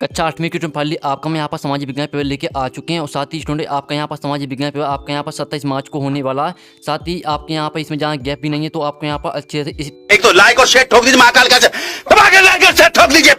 कक्षा 8वीं की फाइनली आपका मैं यहाँ पर सामाजिक विज्ञान पेपर लेके आ चुके हैं और साथ ही स्टूडेंट आपका यहाँ पर सामाजिक विज्ञान पेपर आपका यहाँ पर 27 मार्च को होने वाला है। साथ ही आपके यहाँ पर इसमें जहाँ गैप भी नहीं है तो आपको यहाँ पर अच्छे से एक तो लाइक और शेयर ठोक दीजिए, महाकाल का दबा के लाइक और शेयर ठोक दीजिए।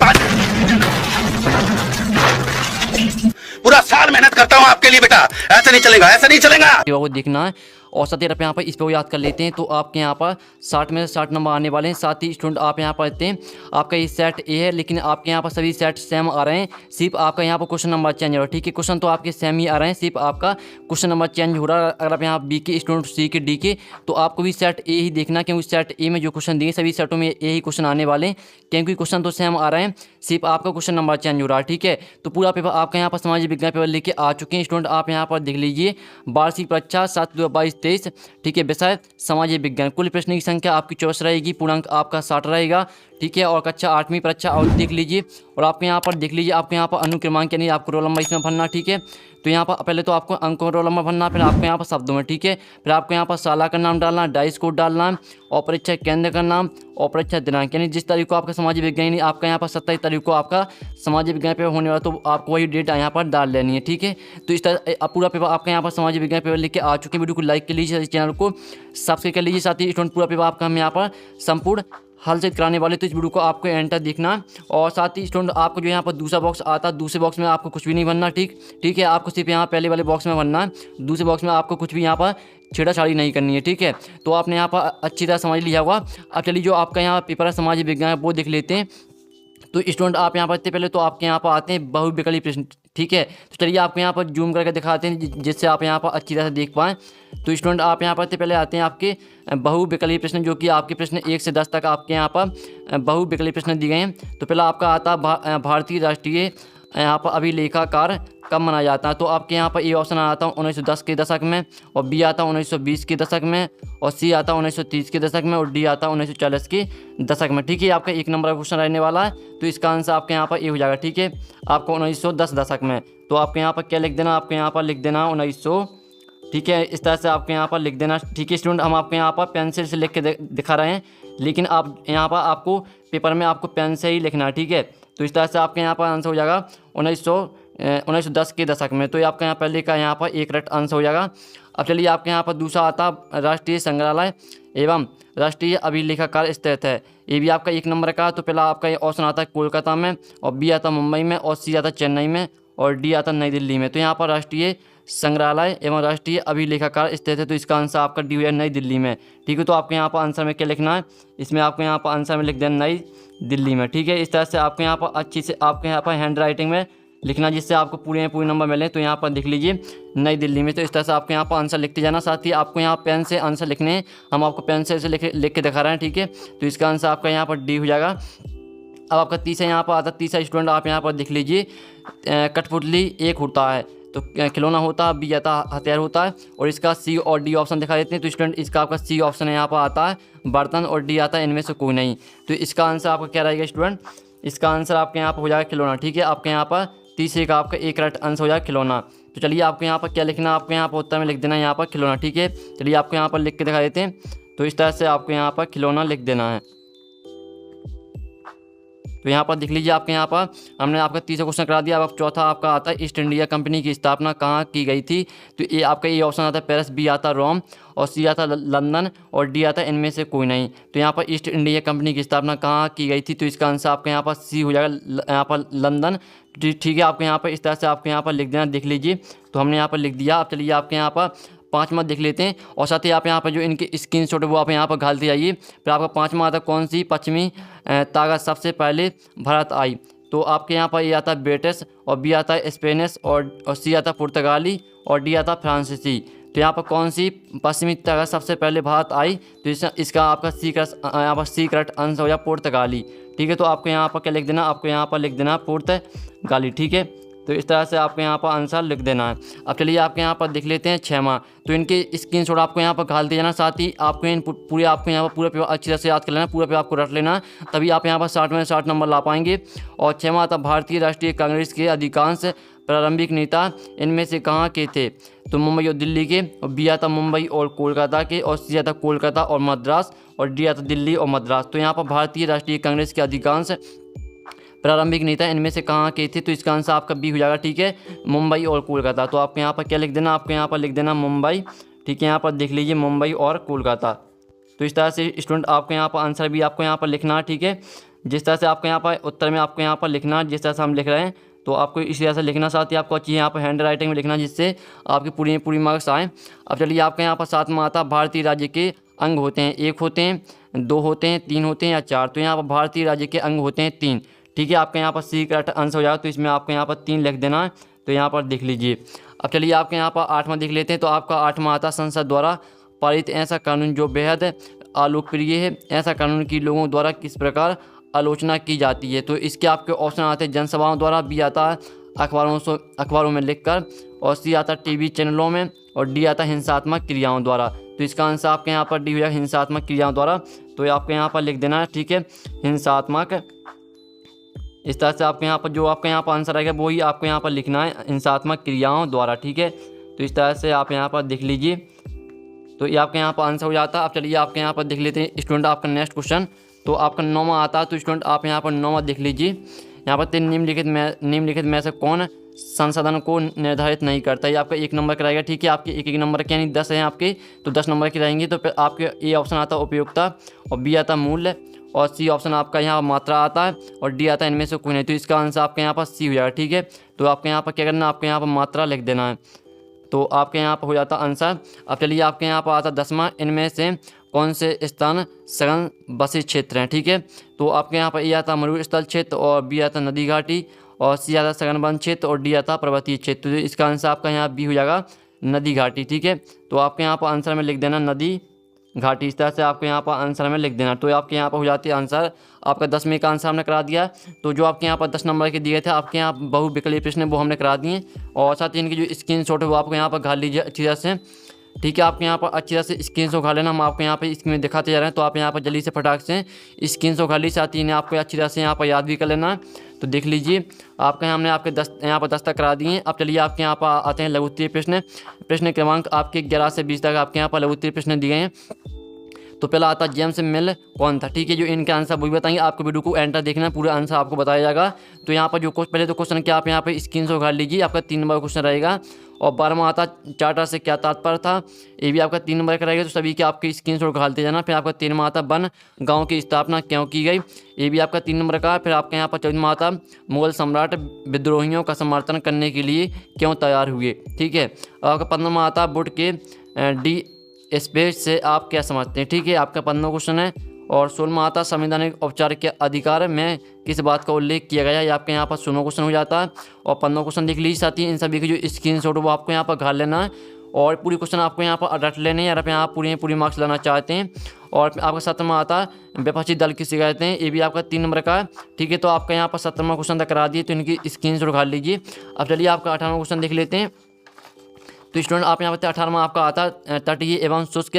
पूरा साल मेहनत करता हूँ आपके लिए बेटा, ऐसा नहीं चलेगा, ऐसा नहीं चलेगा। को देखना है और साथ ही आप यहाँ पर इस पर याद कर लेते हैं तो आपके यहाँ पर 60 में से 60 नंबर आने वाले हैं। साथ ही स्टूडेंट आप यहाँ पर लेते हैं आपका ये सेट ए है, लेकिन आपके यहाँ पर सभी सेट सेम आ रहे हैं, सिर्फ आपका यहाँ पर क्वेश्चन नंबर चेंज हो रहा है। ठीक है, क्वेश्चन तो आपके सेम ही आ रहे हैं, सिर्फ आपका क्वेश्चन नंबर चेंज हो रहा है। अगर आप यहाँ बी के स्टूडेंट, सी के, डी के, तो आपको भी सेट ए ही देखना, क्योंकि सेट ए में जो क्वेश्चन दिए सभी सेटों में ए ही क्वेश्चन आने वाले हैं, क्योंकि क्वेश्चन तो सेम आ रहे हैं, सिर्फ आपका क्वेश्चन नंबर चेंज हो रहा है। ठीक है, तो पूरा पेपर आपका यहाँ पर सामाजिक विज्ञान पेपर लेके आ चुके हैं। स्टूडेंट आप यहाँ पर देख लीजिए, वार्षिक परीक्षा 7/22/23, ठीक है, विषय सामाजिक विज्ञान। कुल प्रश्न की संख्या आपकी 24 रहेगी, पूर्णांक आपका 60 रहेगा। ठीक है, और कक्षा 8वीं परीक्षा और देख लीजिए, और आपके यहाँ पर देख लीजिए, आपके यहाँ पर अनुक्रमांक यानी आपको रोल नंबर इसमें भरना। ठीक है, तो यहाँ पर पहले तो आपको अंक और रोल नंबर भरना, फिर आपको यहाँ पर शब्दों में, ठीक है, फिर आपको यहाँ पर साला का नाम डालना, डाइस कोड डालना, और परीक्षा केंद्र का नाम और परीक्षा दिनांक, यानी जिस तारीख को आपका सामाजिक विज्ञान, यानी आपका यहाँ पर 27 तारीख को आपका सामाजिक विज्ञान पेपर होने वाला, तो आपको वही डेट यहाँ पर डाल लेनी है। ठीक है, तो इस तरह पूरा पेपर आपका यहाँ पर सामाजिक विज्ञान पेपर लेके आ चुके हैं। वीडियो को लाइक कर लीजिए, चैनल को सब्सक्राइब कर लीजिए। साथ ही स्टूडेंट पूरा पेपर आपका हम यहाँ पर संपूर्ण हल से कराने वाले, तो इस वीडियो को आपको एंड तक देखना। और साथ ही स्टूडेंट आपको जो यहाँ पर दूसरा बॉक्स आता है, दूसरे बॉक्स में आपको कुछ भी नहीं भरना। ठीक है, आपको सिर्फ यहाँ पहले वाले बॉक्स में भरना है, दूसरे बॉक्स में आपको कुछ भी यहाँ पर छेड़ाछाड़ी नहीं करनी है। ठीक है, तो आपने यहाँ पर अच्छी तरह समझ लिया होगा। अब चलिए जो आपका यहाँ पेपर है सामाजिक विज्ञान वो देख लेते हैं। तो स्टूडेंट आप यहाँ पर इतने पहले तो आपके यहाँ पर आते हैं बहुविकल्पी प्रश्न। ठीक है, तो चलिए आपको यहाँ पर जूम करके दिखाते हैं जिससे आप यहाँ पर अच्छी तरह से देख पाएँ। तो स्टूडेंट आप यहाँ पर इतने पहले आते हैं आपके बहुविकल्पी प्रश्न, जो कि आपके प्रश्न 1 से 10 तक आपके यहाँ पर बहुविकल्पी प्रश्न दिए गए हैं। तो पहला आपका आता है भारतीय राष्ट्रीय यहाँ पर अभिलेखाकार कब मनाया जाता है। तो आपके यहाँ पर ए ऑप्शन आता है 1910 के दशक में, और बी आता है 1920 के दशक में, और सी आता है 1930 के दशक में, और डी आता है 1940 के दशक में। ठीक है, आपका 1 नंबर का क्वेश्चन रहने वाला है, तो इसका आंसर आपके यहाँ पर ए हो जाएगा। ठीक है, आपको 1910 दशक में, तो आपके यहाँ पर क्या लिख देना, आपके यहाँ पर लिख देना 1900। ठीक है, इस तरह से आपके यहाँ पर लिख देना। ठीक है स्टूडेंट, हम आपके यहाँ पर पेंसिल से लिख के दिखा रहे हैं, लेकिन आप यहाँ पर आपको पेपर में आपको पेन से ही लिखना है। ठीक है, तो इस तरह से आपके यहाँ पर आंसर हो जाएगा 1910 के दशक में। तो ये आपका यहाँ पहले का यहाँ पर एक करेक्ट आंसर हो जाएगा। अब चलिए आपके यहाँ पर दूसरा आता राष्ट्रीय संग्रहालय एवं राष्ट्रीय अभिलेखागार स्थित है, ये भी आपका 1 नंबर का। तो पहला आपका ये ऑप्शन आता है कोलकाता में, और बी आता मुंबई में, और सी आता चेन्नई में, और डी आता नई दिल्ली में। तो यहाँ पर राष्ट्रीय संग्रहालय एवं राष्ट्रीय अभिलेखागार स्थित है, तो इसका आंसर आपका डी हो जाए नई दिल्ली में। ठीक है, तो आपको यहाँ पर आंसर में क्या लिखना है, इसमें आपको यहाँ पर आंसर में लिख देना नई दिल्ली में। ठीक है, इस तरह से आपको यहाँ पर अच्छी से आपके यहाँ पर हैंड राइटिंग में लिखना, जिससे आपको पूरे नंबर मिले। तो यहाँ पर देख लीजिए नई दिल्ली में, तो इस तरह से आपको यहाँ पर आंसर लिखते जाना। साथ ही आपको यहाँ पेन से आंसर लिखने हैं, हम आपको पेन से लिख के दिखा रहे हैं। ठीक है, तो इसका आंसर आपका यहाँ पर डी हो जाएगा। अब आपका तीसरा यहाँ पर आता है, तीसरा स्टूडेंट आप यहाँ पर देख लीजिए, कठपुतली एक होता है, तो खिलौना होता है, बी आता हथियार होता है, और इसका सी और डी ऑप्शन दिखा देते हैं। तो स्टूडेंट इसका आपका सी ऑप्शन यहाँ पर आता है बर्तन, और डी आता है इनमें से कोई नहीं। तो इसका आंसर आपका क्या रहेगा स्टूडेंट, इसका आंसर आपके यहाँ पर हो जाएगा खिलौना। ठीक है, आपके यहाँ पर तीसरे का आपका एक करेक्ट आंसर हो जाएगा खिलौना। तो चलिए आपको यहाँ पर क्या लिखना है, आपको यहाँ पर उत्तर में लिख देना है यहाँ पर खिलौना। ठीक है, चलिए आपको यहाँ पर लिख के दिखा देते हैं। तो इस तरह से आपको यहाँ पर खिलौना लिख देना है। तो यहाँ पर देख लीजिए, आपके यहाँ पर हमने आपका तीसरा क्वेश्चन करा दिया। अब चौथा आपका आता है ईस्ट इंडिया कंपनी की स्थापना कहाँ की गई थी। तो ये आपका ये ऑप्शन आता है पेरिस, बी आता है रोम, और सी आता है लंदन, और डी आता है इनमें से कोई नहीं। तो यहाँ पर ईस्ट इंडिया कंपनी की स्थापना कहाँ की गई थी, तो इसका आंसर आपके यहाँ पर सी हो जाएगा, यहाँ पर लंदन। ठीक है, आपके यहाँ पर इस तरह से आपके यहाँ पर लिख देना, देख लीजिए। तो हमने यहाँ पर लिख दिया। अब चलिए आपके यहाँ पर 5वां देख लेते हैं, और साथ ही आप यहाँ पर जो इनके स्क्रीनशॉट है वो आप यहाँ पर घालते जाइए। फिर आपका 5वां आता है कौन सी पश्चिमी ताकत सबसे पहले भारत आई। तो आपके यहाँ पर ये आता है ब्रिटिश, और बी आता है स्पेनिश, और सी आता है पुर्तगाली, और डी आता है फ्रांसीसी। तो यहाँ पर कौन सी पश्चिमी ताकत सबसे पहले भारत आई, तो इसका आपका यहाँ पर सी करेक्ट आंसर हो जाए पुर्तगाली। ठीक है, तो आपको यहाँ पर क्या लिख देना, आपको यहाँ पर लिख देना पुर्तगाली। ठीक है, तो इस तरह से आपको यहाँ पर आंसर लिख देना है। अब चलिए आपके यहाँ पर देख लेते हैं 6वां। तो इनके स्क्रीनशॉट आपको यहाँ पर घालते जाना। साथ ही आपको इन पूरे आपको यहाँ पर पूरा पेपर अच्छी तरह से याद कर लेना, पूरा पेपर आपको रट लेना, तभी आप यहाँ पर 60 में 60 नंबर ला पाएंगे। और 6वां आता भारतीय राष्ट्रीय कांग्रेस के अधिकांश प्रारंभिक नेता इनमें से कहाँ के थे। तो मुंबई और दिल्ली के, और बी आता मुंबई और कोलकाता के, और सी आता कोलकाता और मद्रास, और डी आता दिल्ली और मद्रास। तो यहाँ पर भारतीय राष्ट्रीय कांग्रेस के अधिकांश प्रारंभिक नेता इनमें से कहाँ के थे? तो इसका आंसर आपका बी हो जाएगा, ठीक है, मुंबई और कोलकाता। तो आपको यहाँ पर क्या लिख देना, आपको यहाँ पर लिख देना मुंबई, ठीक है, यहाँ पर देख लीजिए मुंबई और कोलकाता। तो इस तरह से स्टूडेंट आपको यहाँ पर आंसर भी आपको यहाँ पर लिखना है, ठीक है, जिस तरह से आपको यहाँ पर उत्तर में आपको यहाँ पर लिखना है जिस तरह से हम लिख रहे हैं, तो आपको इसी तरह से लिखना, साथ ही आपको अच्छी यहाँ पर हैंड राइटिंग में लिखना जिससे आपकी पूरी मार्क्स आएँ। अब चलिए आपके यहाँ पर साथ में आता भारतीय राज्य के अंग होते हैं, 1 होते हैं, 2 होते हैं, 3 होते हैं या 4? तो यहाँ पर भारतीय राज्य के अंग होते हैं 3, ठीक है, आपके यहाँ पर सी करेक्ट आंसर हो जाएगा। तो इसमें आपको यहाँ पर 3 लिख देना है, तो यहाँ पर देख लीजिए। अब चलिए आपके यहाँ पर 8वां देख लेते हैं। तो आपका 8वां आता संसद द्वारा पारित ऐसा कानून जो बेहद अलोकप्रिय है, ऐसा कानून की लोगों द्वारा किस प्रकार आलोचना की जाती है? तो इसके आपके ऑप्शन आते हैं जनसभाओं द्वारा, बी आता है अखबारों में लिखकर, और सी आता है टीवी चैनलों में, और डी आता है हिंसात्मक क्रियाओं द्वारा। तो इसका आंसर आपके यहाँ पर डी हो जाएगा, हिंसात्मक क्रियाओं द्वारा। तो ये आपके यहाँ पर लिख देना है, ठीक है, हिंसात्मक। इस तरह से आपके यहाँ पर जो आपके यहाँ पर आंसर आएगा वही आपको यहाँ पर लिखना है, हिंसात्मक क्रियाओं द्वारा, ठीक है। तो इस तरह से आप यहाँ पर देख लीजिए, तो ये आपके यहाँ पर आंसर हो जाता है। अब चलिए आपके यहाँ पर देख लेते हैं स्टूडेंट आपका नेक्स्ट क्वेश्चन। तो आपका 9वां आता है। तो स्टूडेंट आप यहाँ पर 9वां देख लीजिए। यहाँ पर 3 निम्नलिखित में से कौन संसाधन को निर्धारित नहीं करता? ये आपका 1 नंबर का रहेगा, ठीक है, आपके 1 नंबर के यानी 10 हैं आपके, तो 10 नंबर की रहेंगी। तो फिर आपके ए ऑप्शन आता है उपयोगिता, और बी आता मूल्य, और सी ऑप्शन आपका यहाँ मात्रा आता है, और डी आता है इनमें से कोई नहीं। तो इसका आंसर आपके यहाँ पर सी हो जाएगा, ठीक है। तो आपके यहाँ पर क्या करना है, आपके यहाँ पर मात्रा लिख देना है, तो आपके यहाँ पर हो जाता आंसर। अब चलिए आपके यहाँ पर आता 10वां, इनमें से कौन से स्थान सघन बसी क्षेत्र हैं, ठीक है। तो आपके यहाँ पर ए आता मरुस्थल क्षेत्र, और बी आता नदी घाटी, और सी आता सघन वन क्षेत्र, और डी आता पर्वतीय क्षेत्र। तो इसका आंसर आपका यहाँ बी हो जाएगा, नदी घाटी, ठीक है। तो आपके यहाँ पर आंसर में लिख देना नदी घाटी, इस तरह से आपके यहाँ पर आंसर में लिख देना। तो आपके यहाँ पर हो जाती है आंसर आपका 10वें का आंसर हमने करा दिया। तो जो आपके यहाँ पर 10 नंबर के दिए थे आपके यहाँ बहुविकल्पीय प्रश्न वो हमने करा दिए, और साथ ही इनकी जो स्क्रीनशॉट है वो आपको यहाँ पर घाल लीजिए अच्छी तरह से, ठीक है। आपके यहाँ पर अच्छी तरह से स्क्रीनशॉट घाल लेना, हम आपको यहाँ पे स्क्रीन में दिखाते जा रहे हैं। तो आप यहाँ पर जल्दी से फटाक से स्क्रीनशॉट घाल लीजिए, साथ ही इन्हें आपको अच्छी तरह से यहाँ पर याद भी कर लेना है। तो देख लीजिए आपके हमने आपके 10 यहाँ पर 10 तक करा दिए हैं। अब चलिए आपके यहाँ पर आते हैं लघु उत्तरीय प्रश्न। प्रश्न क्रमांक आपके 11 से 20 तक आपके यहाँ पर लघु उत्तरीय प्रश्न दिए हैं। तो पहला आता जेम्स मिल कौन था, ठीक है। जो इनका आंसर वही बताएंगे, आपको वीडियो को एंटर देखना, पूरा आंसर आपको बताया जाएगा। तो यहाँ पर जो पहले तो क्वेश्चन क्या आप यहाँ पे स्क्रीनशॉट घाल लीजिए, आपका 3 नंबर क्वेश्चन रहेगा। और 12वां आता चार्टर से क्या तात्पर्य था, ये भी आपका 3 नंबर का रहेगा। तो सभी के आपके स्क्रीनशॉट घालते जाना। फिर आपका 13वां आता वन गाँव की स्थापना क्यों की गई, ये भी आपका 3 नंबर का। फिर आपके यहाँ पर 14वां आता मुगल सम्राट विद्रोहियों का समर्थन करने के लिए क्यों तैयार हुए, ठीक है। और आपका 15वां आता वुड के डी स्पेस से आप क्या समझते हैं, ठीक है, आपका 15वां क्वेश्चन है। और 16वां आता संवैधानिक औपचारिक के अधिकार में किस बात का उल्लेख किया गया है, ये आपके यहाँ पर 16वां क्वेश्चन हो जाता है। और 15वां क्वेश्चन देख लीजिए, साथ ही इन सभी की जो स्क्रीनशॉट वो आपको यहाँ पर घाल लेना है, और पूरी क्वेश्चन आपको यहाँ पर रट लेने हैं, आप यहाँ पूरी मार्क्स लाना चाहते हैं। और आपका 17वां आता है विपक्षी दल किसे कहते हैं, ये भी आपका 3 नंबर का है, ठीक है। तो आपका यहाँ पर 17वां क्वेश्चन तक करा दिए, तो इनकी स्क्रीनशॉट घाल लीजिए। अब चलिए आपका 18वां क्वेश्चन देख लेते हैं। तो स्टूडेंट आप यहाँ पर 18वां आपका आता तटीय एवं शुष्क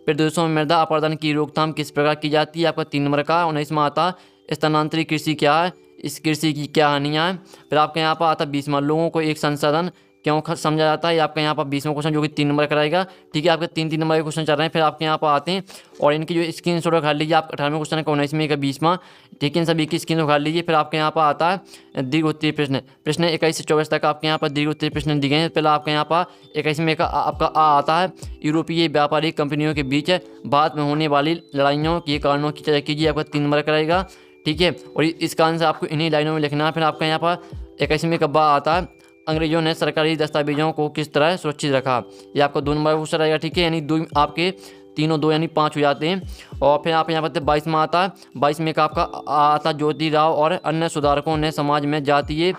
प्रदेशों में मृदा अपरदन की रोकथाम किस प्रकार की जाती है, आपका 3 नंबर का। 19वां आता स्थानांतरित कृषि क्या है, इस कृषि की क्या हानियाँ हैं। फिर आपके यहाँ पर आता 20वां लोगों को एक संसाधन क्यों समझा जाता है, ये आपका यहाँ पर 20वां क्वेश्चन जो कि 3 नंबर का रहेगा, ठीक है। आपके 3 नंबर के क्वेश्चन चल रहे हैं। फिर आपके यहाँ पर आते हैं और इनकी जो स्क्रीनशॉट घाल लीजिए, आप 18वें क्वेश्चन का 19वें का 20वां, ठीक है, इन सभी की स्क्रीनशॉट घाल लीजिए। फिर आपके यहाँ पर आता है दीर्घ उत्तरीय प्रश्न 21 से 24 तक आपके यहाँ पर दीर्घ उत्तरीय प्रश्न दिए हैं। पहले आपके यहाँ पर 21वें का आपका आता है यूरोपीय व्यापारिक कंपनियों के बीच भारत में होने वाली लड़ाइयों के कारणों की चर्चा कीजिए, आपका 3 नंबर का रहेगा, ठीक है। और इसका आंसर आपको इन्हीं लाइनों में लिखना है। फिर आपका यहाँ पर 21वें का बा आता है अंग्रेजों ने सरकारी दस्तावेजों को किस तरह सुरक्षित रखा, ये आपका 2 नंबर क्वेश्चन रहेगा, ठीक है। यानी 2 आपके 3 और 2 यानी 5 हो जाते हैं। और फिर आप यहाँ पर 22वां आता है, 22वें का आपका आता ज्योतिराव और अन्य सुधारकों ने समाज में जातीय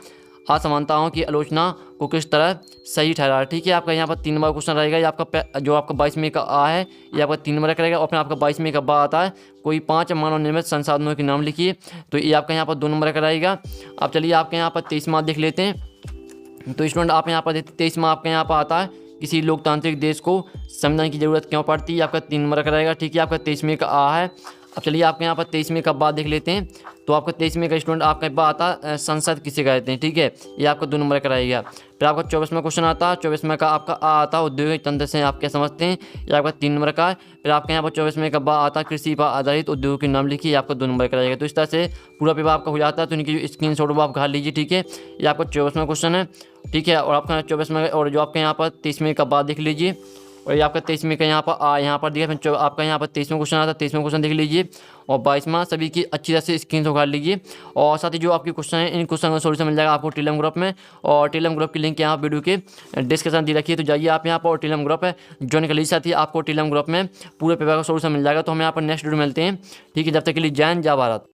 असमानताओं की आलोचना को किस तरह सही ठहराया, ठीक है। आपका यहाँ पर 3 नंबर क्वेश्चन रहेगा, ये आपका जो आपका 22वें का आ है ये आपका 3 नंबर का रहेगा। और फिर आपका 22वें का बा आता है कोई 5 मानव निर्मित संसाधनों के नाम लिखिए, तो ये आपका यहाँ पर 2 नंबर का रहेगा। अब चलिए आपके यहाँ पर 23वां देख लेते हैं। तो स्टूडेंट आप यहाँ पर 23वां आपके यहाँ पर आता है किसी लोकतांत्रिक देश को संविधान की जरूरत क्यों पड़ती है, आपका 3 नंबर का रहेगा, ठीक है। आपका 23वें का आ है अब चलिए आपके यहाँ पर 23वें का बाद देख लेते हैं। तो आपका 23वें का स्टूडेंट आपका बा आता संसद किसे कहते हैं, ठीक है, ये आपका 2 नंबर का रहेगा। फिर आपका 24वां क्वेश्चन आता है, 24वें का आपका आ आता है औद्योगिक तंत्र से आप क्या समझते हैं, ये आपका 3 नंबर का है। फिर आपके यहाँ पर 24वें का बा आता है कृषि पर आधारित उद्योग के नाम लिखिए, ये आपका 2 नंबर का रहेगा। तो इस तरह से पूरा पेपर आपका हो जाता है। तो इनकी जो स्क्रीनशॉट वो आप घाल लीजिए, ठीक है। ये आपका 24वां क्वेश्चन है, ठीक है। और आपका 24वें और जो आपके यहाँ पर 23वें का बाद देख लीजिए, और ये आपका 23वें का यहाँ पर दिया। फिर आपका यहाँ पर 23वां क्वेश्चन आता है, 23वां क्वेश्चन देख लीजिए। और 22वां सभी की अच्छी तरह से स्क्रीन उखाड़ लीजिए। और साथ ही जो आपके क्वेश्चन हैं इन क्वेश्चन का सोल्यूशन मिल जाएगा आपको टेलीग्राम ग्रुप में। और टेलीग्राम ग्रुप की लिंक यहाँ वीडियो के डिस्क्रिप्शन दी रखी है, तो जाइए आप यहाँ पर और टेलीग्राम ग्रुप है ज्वाइन कर लीजिए। साथ ही आपको टेलीग्राम ग्रुप में पूरे पेपर का सोल्यूशन मिल जाएगा। तो हम यहाँ पर नेक्स्ट वीडियो मिलते हैं, ठीक है। जब तक के लिए जय हिंद, जय भारत।